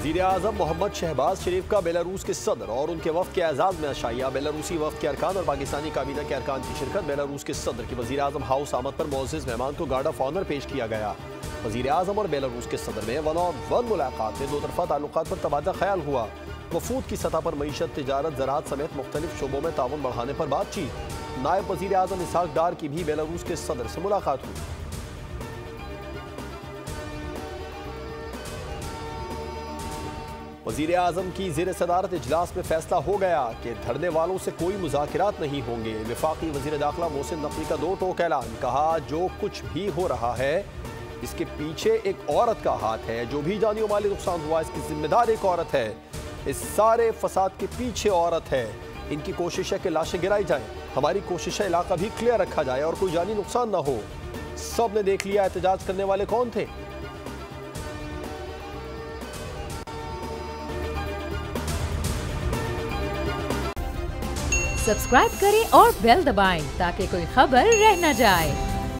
वज़ीर आज़म मोहम्मद शहबाज शरीफ का बेलारूस के सदर और उनके वफ़द के एजाज़ में अशाइया। बेलारूसी वफ़द के अरकान और पाकिस्तानी काबीना के अरकान की शिरकत। बेलारूस के सदर की वज़ीर आज़म हाउस आमद पर मोअज़्ज़ज़ मेहमान को गार्ड ऑफ ऑनर पेश किया गया। वज़ीर आज़म और बेलारूस के सदर में 1-on-1 मुलाकात में दो तरफ़ा ताल्लुकात पर तबादला ख्याल हुआ। वफूद की सतह पर मईशत, तिजारत, ज़राअत समेत मुख्तलिफ शोबों में ताउन बढ़ाने पर बातचीत। नायब वज़ीर आज़म इसहाक डार की भी बेलारूस के सदर से मुलाकात हुई। वज़ीर आज़म की ज़ेर सदारत इजलास में फैसला हो गया कि धरने वालों से कोई मुज़ाकिरात नहीं होंगे। वफाकी वज़ीर दाखिला मोहसिन नकवी का दो टोक ऐलान। कहा, जो कुछ भी हो रहा है इसके पीछे एक औरत का हाथ है। जो भी जानी और माली नुकसान हुआ इसकी जिम्मेदार एक औरत है। इस सारे फसाद के पीछे औरत है। इनकी कोशिश है कि लाशें गिराई जाएं। हमारी कोशिश है इलाका भी क्लियर रखा जाए और कोई जानी नुकसान ना हो। सब ने देख लिया एहतजाज करने वाले कौन थे। सब्सक्राइब करें और बेल दबाएं ताकि कोई खबर रह न जाए।